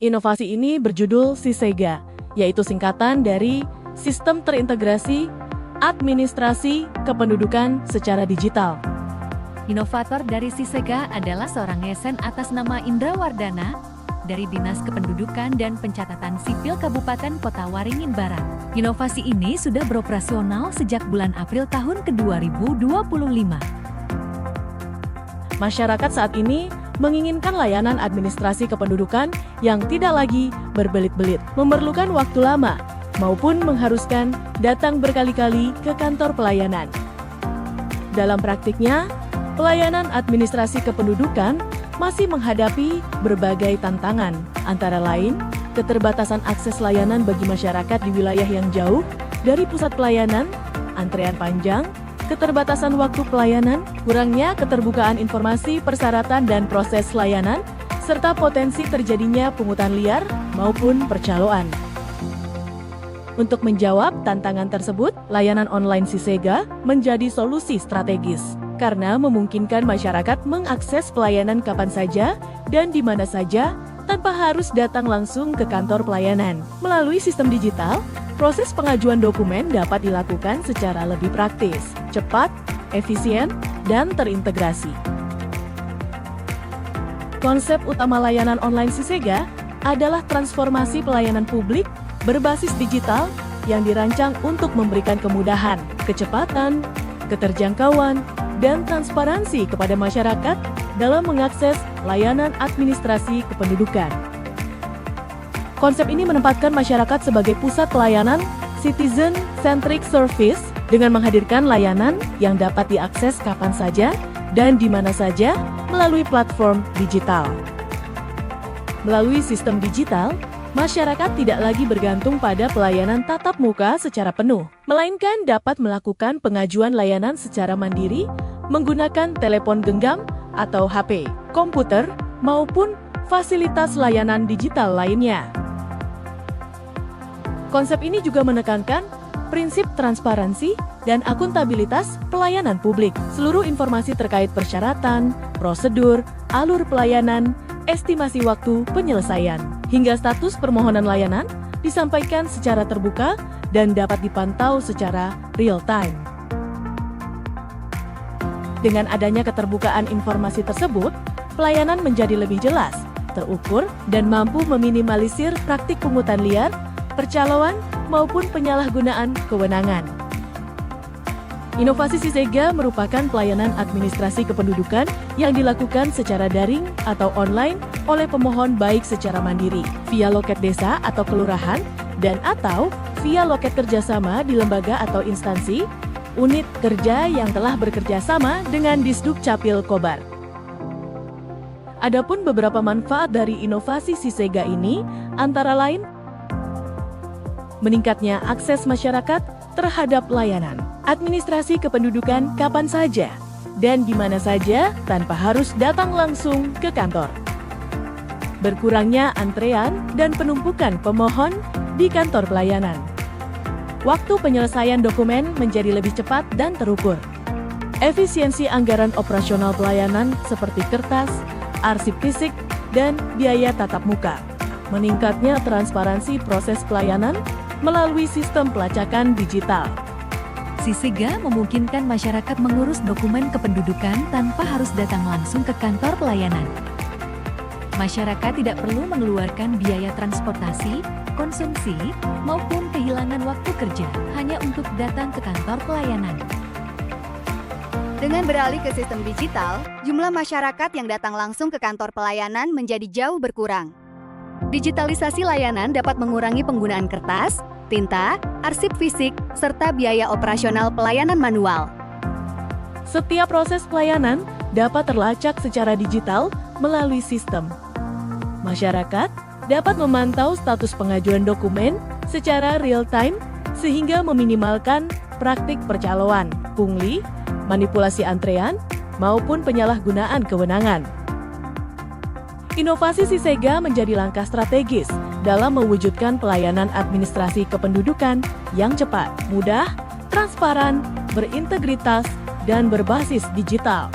Inovasi ini berjudul SISEGA, yaitu singkatan dari Sistem Terintegrasi Administrasi Kependudukan Secara Digital. Inovator dari SISEGA adalah seorang ASN atas nama Indra Wardana dari Dinas Kependudukan dan Pencatatan Sipil Kabupaten Kota Waringin Barat. Inovasi ini sudah beroperasional sejak bulan April tahun ke-2025. Masyarakat saat ini menginginkan layanan administrasi kependudukan yang tidak lagi berbelit-belit, memerlukan waktu lama, maupun mengharuskan datang berkali-kali ke kantor pelayanan. Dalam praktiknya, pelayanan administrasi kependudukan masih menghadapi berbagai tantangan, antara lain keterbatasan akses layanan bagi masyarakat di wilayah yang jauh dari pusat pelayanan, antrean panjang, keterbatasan waktu pelayanan, kurangnya keterbukaan informasi persyaratan dan proses layanan, serta potensi terjadinya pungutan liar maupun percaloan. Untuk menjawab tantangan tersebut, layanan online SISEGA menjadi solusi strategis karena memungkinkan masyarakat mengakses pelayanan kapan saja dan di mana saja tanpa harus datang langsung ke kantor pelayanan. Melalui sistem digital, proses pengajuan dokumen dapat dilakukan secara lebih praktis, cepat, efisien, dan terintegrasi. Konsep utama layanan online SISEGA adalah transformasi pelayanan publik berbasis digital yang dirancang untuk memberikan kemudahan, kecepatan, keterjangkauan, dan transparansi kepada masyarakat dalam mengakses layanan administrasi kependudukan. Konsep ini menempatkan masyarakat sebagai pusat pelayanan citizen-centric service dengan menghadirkan layanan yang dapat diakses kapan saja dan di mana saja melalui platform digital. Melalui sistem digital, masyarakat tidak lagi bergantung pada pelayanan tatap muka secara penuh, melainkan dapat melakukan pengajuan layanan secara mandiri menggunakan telepon genggam atau HP, komputer, maupun fasilitas layanan digital lainnya. Konsep ini juga menekankan prinsip transparansi dan akuntabilitas pelayanan publik. Seluruh informasi terkait persyaratan, prosedur, alur pelayanan, estimasi waktu penyelesaian, hingga status permohonan layanan disampaikan secara terbuka dan dapat dipantau secara real-time. Dengan adanya keterbukaan informasi tersebut, pelayanan menjadi lebih jelas, terukur, dan mampu meminimalisir praktik pungutan liar, percaloan, maupun penyalahgunaan kewenangan. Inovasi SISEGA merupakan pelayanan administrasi kependudukan yang dilakukan secara daring atau online oleh pemohon baik secara mandiri, via loket desa atau kelurahan, dan atau via loket kerjasama di lembaga atau instansi, unit kerja yang telah bekerja sama dengan Disduk Capil Kobar. Adapun beberapa manfaat dari inovasi SISEGA ini, antara lain, meningkatnya akses masyarakat terhadap layanan administrasi kependudukan kapan saja dan di mana saja tanpa harus datang langsung ke kantor. Berkurangnya antrean dan penumpukan pemohon di kantor pelayanan. Waktu penyelesaian dokumen menjadi lebih cepat dan terukur. Efisiensi anggaran operasional pelayanan seperti kertas, arsip fisik, dan biaya tatap muka. Meningkatnya transparansi proses pelayanan melalui sistem pelacakan digital. SISEGA memungkinkan masyarakat mengurus dokumen kependudukan tanpa harus datang langsung ke kantor pelayanan. Masyarakat tidak perlu mengeluarkan biaya transportasi, konsumsi, maupun kehilangan waktu kerja hanya untuk datang ke kantor pelayanan. Dengan beralih ke sistem digital, jumlah masyarakat yang datang langsung ke kantor pelayanan menjadi jauh berkurang. Digitalisasi layanan dapat mengurangi penggunaan kertas, tinta, arsip fisik, serta biaya operasional pelayanan manual. Setiap proses pelayanan dapat terlacak secara digital melalui sistem. Masyarakat dapat memantau status pengajuan dokumen secara real-time sehingga meminimalkan praktik percaloan, pungli, manipulasi antrean, maupun penyalahgunaan kewenangan. Inovasi SISEGA menjadi langkah strategis dalam mewujudkan pelayanan administrasi kependudukan yang cepat, mudah, transparan, berintegritas, dan berbasis digital.